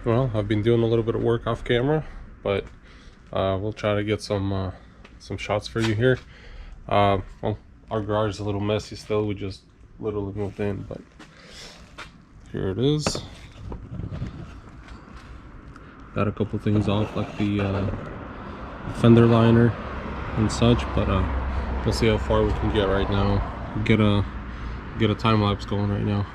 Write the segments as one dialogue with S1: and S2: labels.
S1: Well, I've been doing a little bit of work off camera, but we'll try to get some shots for you here. Well, our garage is a little messy still. We just literally moved in, but here it is. Got a couple things off, like the fender liner and such, but we'll see how far we can get right now. Get a time lapse going right now.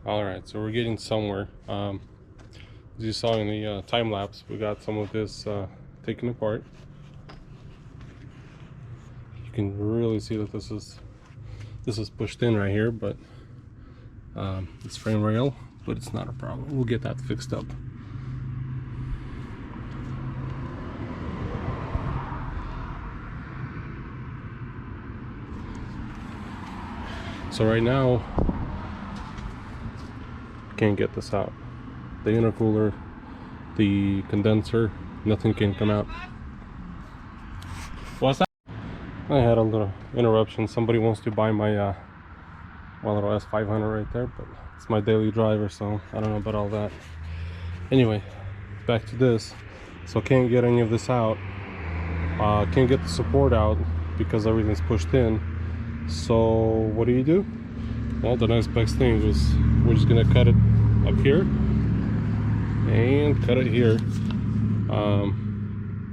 S1: Alright, so we're getting somewhere. As you saw in the time lapse, we got some of this taken apart. You can really see that this is pushed in right here, but it's frame rail, but it's not a problem. We'll get that fixed up. So right now, can't get this out. The intercooler, the condenser, nothing can come out. What's that? I had a little interruption. Somebody wants to buy my little S500 right there, but it's my daily driver, so I don't know about all that. Anyway, back to this. So can't get any of this out. Can't get the support out because everything's pushed in. So what do? Well, the next best thing is we're just gonna cut it up here and cut it here.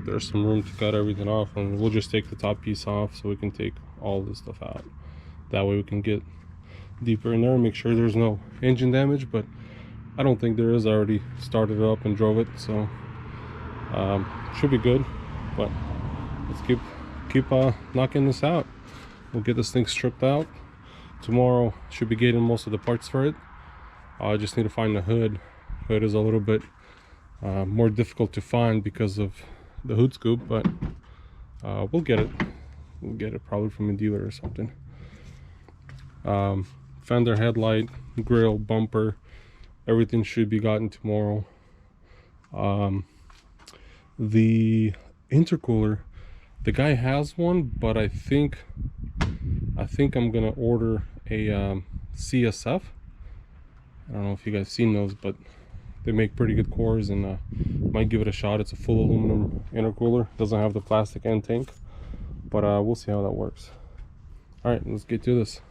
S1: There's some room to cut everything off, and we'll just take the top piece off so we can take all this stuff out. That way we can get deeper in there, make sure there's no engine damage, but I don't think there is. I already started it up and drove it, so should be good. But let's keep keep knocking this out. We'll get this thing stripped out. Tomorrow should be getting most of the parts for it. I just need to find the hood. Hood is a little bit more difficult to find because of the hood scoop, but we'll get it. We'll get it probably from a dealer or something. Fender headlight, grill, bumper, everything should be gotten tomorrow. The intercooler, the guy has one, but I think I'm gonna order a CSF. I don't know if you guys seen those, but they make pretty good cores, and might give it a shot. It's a full aluminum intercooler, doesn't have the plastic end tank, but we'll see how that works. All right, let's get to this.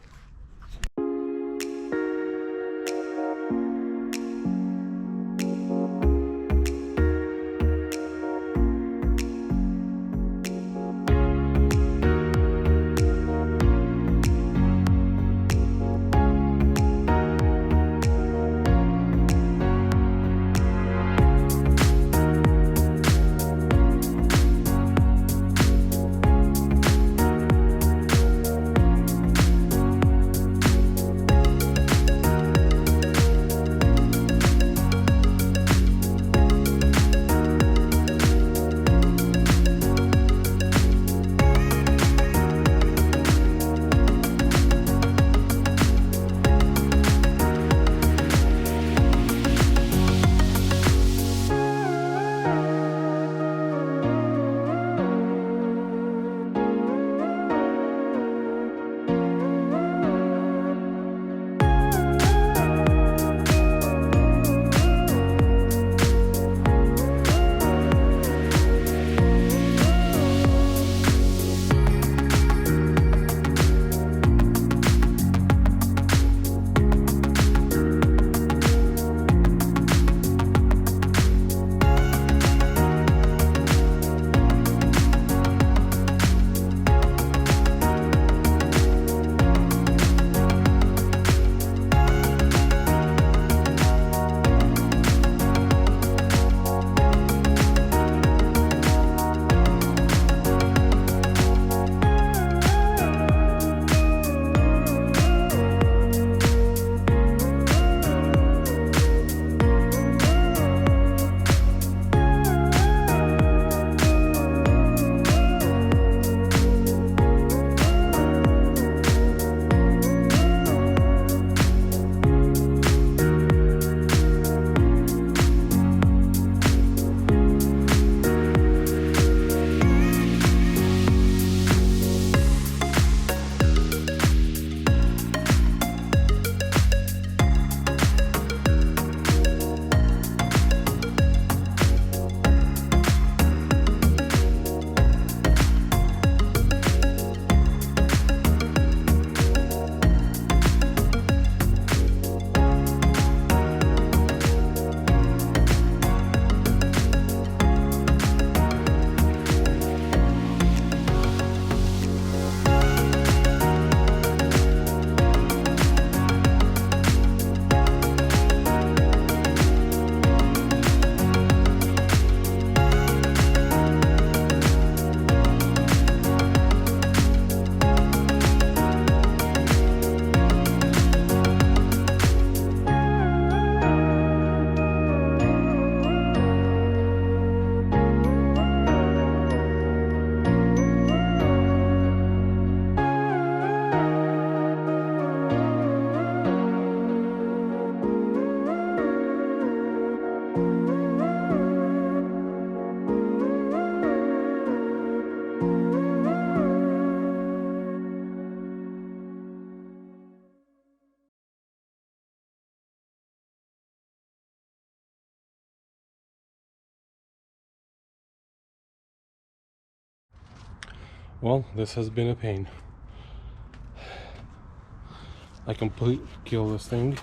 S1: Well, this has been a pain. I completely kill this thing.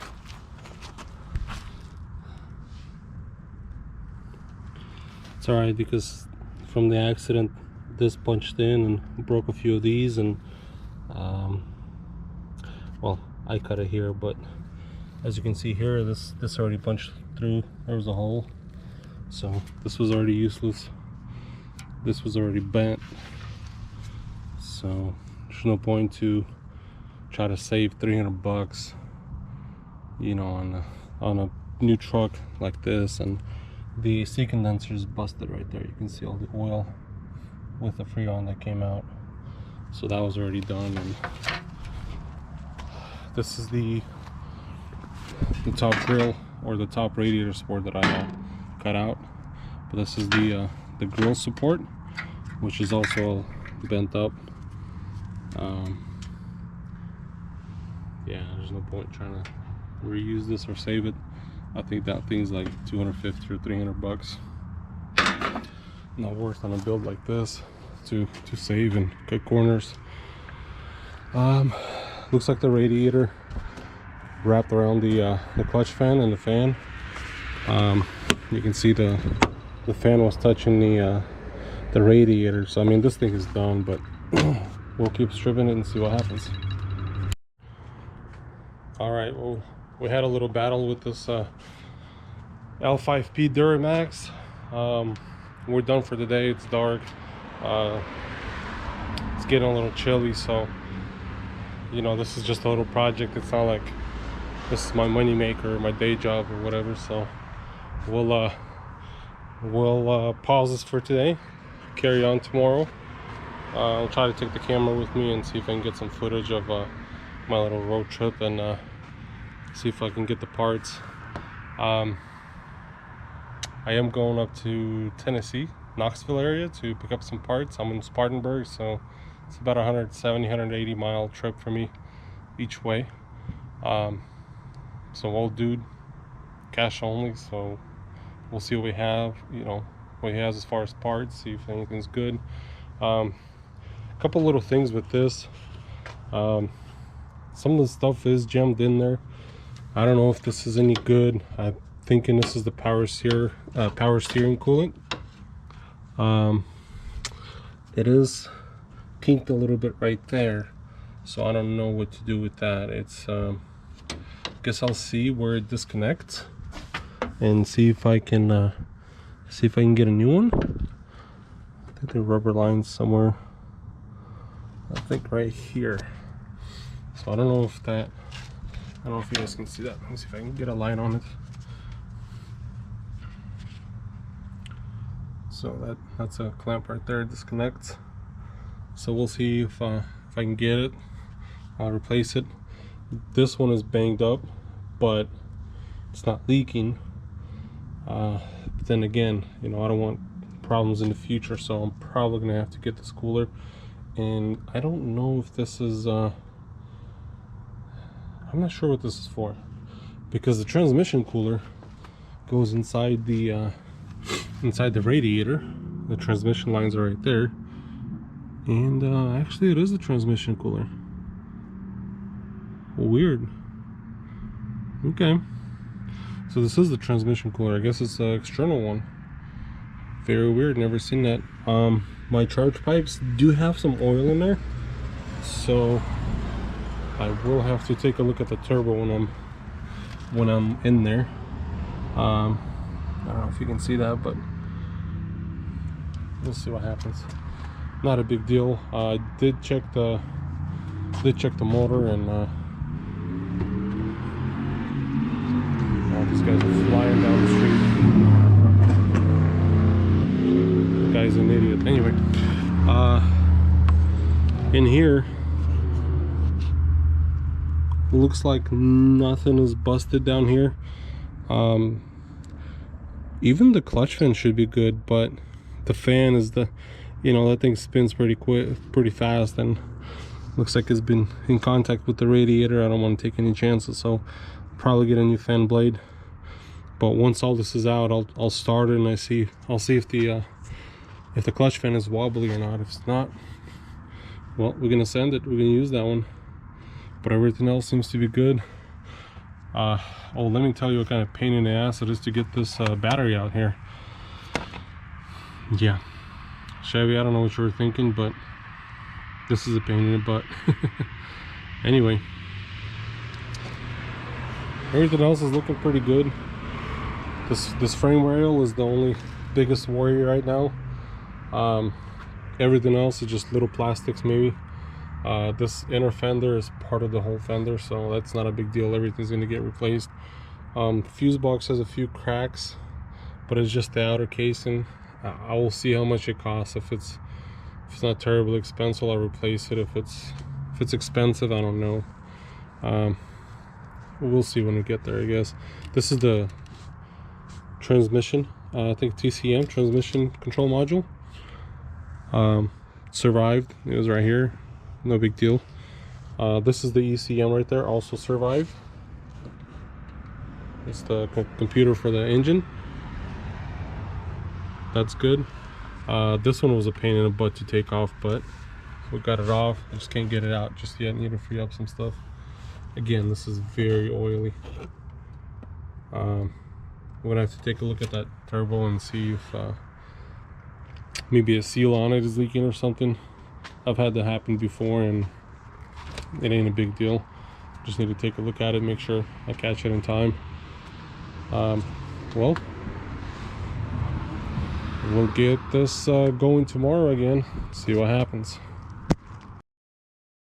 S1: It's alright because from the accident this punched in and broke a few of these, and well, I cut it here, but as you can see here, this already punched through. There was a hole, so this was already useless. This was already bent. So there's no point to try to save 300 bucks, you know, on a new truck like this. And the AC condenser is busted right there. You can see all the oil with the Freon that came out, so that was already done. And this is the top grill, or the top radiator support that I cut out. But this is the grill support, which is also bent up. Yeah, there's no point trying to reuse this or save it. I think that thing's like 250 or 300 bucks. Not worth on a build like this to save and cut corners. Looks like the radiator wrapped around the clutch fan and the fan. You can see the fan was touching the radiator. So I mean, this thing is done, but we'll keep stripping it and see what happens. All right, well, we had a little battle with this L5P Duramax. We're done for the day. It's dark. It's getting a little chilly, so you know, this is just a little project. It's not like this is my money maker or my day job or whatever. So we'll pause this for today, carry on tomorrow. I'll try to take the camera with me and see if I can get some footage of my little road trip, and see if I can get the parts. I am going up to Tennessee, Knoxville area, to pick up some parts. I'm in Spartanburg, so it's about 170-180 mile trip for me each way. So old dude, cash only, so we'll see what we have, you know, what he has as far as parts, see if anything's good. A couple little things with this. Some of the stuff is jammed in there. I don't know if this is any good. I'm thinking this is the power steering coolant. It is kinked a little bit right there, so I don't know what to do with that. It's guess I'll see where it disconnects and see if I can get a new one. I think the rubber line's somewhere, I think right here. So I don't know if that, I don't know if you guys can see that. Let me see if I can get a line on it. So that's a clamp right there, it disconnects. So we'll see if I can get it. I'll replace it. This one is banged up, but it's not leaking. But then again, you know, I don't want problems in the future, so I'm probably gonna have to get this cooler. And I don't know if this is I'm not sure what this is for, because the transmission cooler goes inside the radiator. The transmission lines are right there, and actually it is the transmission cooler. Weird. Okay, so this is the transmission cooler. I guess it's an external one. Very weird, never seen that. My charge pipes do have some oil in there, so I will have to take a look at the turbo when I'm in there. I don't know if you can see that, but we'll see what happens. Not a big deal. I did check the motor, and these guys are flying down the street. The guy's an idiot. Anyway, in here, looks like nothing is busted down here. Even the clutch fan should be good, but the fan is you know, that thing spins pretty fast, and looks like it's been in contact with the radiator. I don't want to take any chances, so probably get a new fan blade. But once all this is out, I'll start it, and I'll see if the clutch fan is wobbly or not. If it's not, well, we're gonna send it. We're gonna use that one. But everything else seems to be good. Oh, let me tell you what kind of pain in the ass it is to get this battery out here. Yeah, Chevy, I don't know what you were thinking, but this is a pain in the butt. Anyway, everything else is looking pretty good. This frame rail is the only biggest worry right now. Everything else is just little plastics maybe. This inner fender is part of the whole fender, so that's not a big deal. Everything's going to get replaced. Fuse box has a few cracks, but it's just the outer casing. I will see how much it costs. If it's not terribly expensive, I'll replace it. If it's expensive, I don't know. We'll see when we get there, I guess. This is the transmission, I think TCM, transmission control module. Survived. It was right here, no big deal. This is the ECM right there, also survived. It's the computer for the engine. That's good. This one was a pain in the butt to take off, but we got it off. I just can't get it out just yet. Need to free up some stuff. Again, this is very oily. We're gonna have to take a look at that turbo and see if maybe a seal on it is leaking or something. I've had that happen before, and it ain't a big deal. Just need to take a look at it, make sure I catch it in time. Well, we'll get this going tomorrow again, see what happens.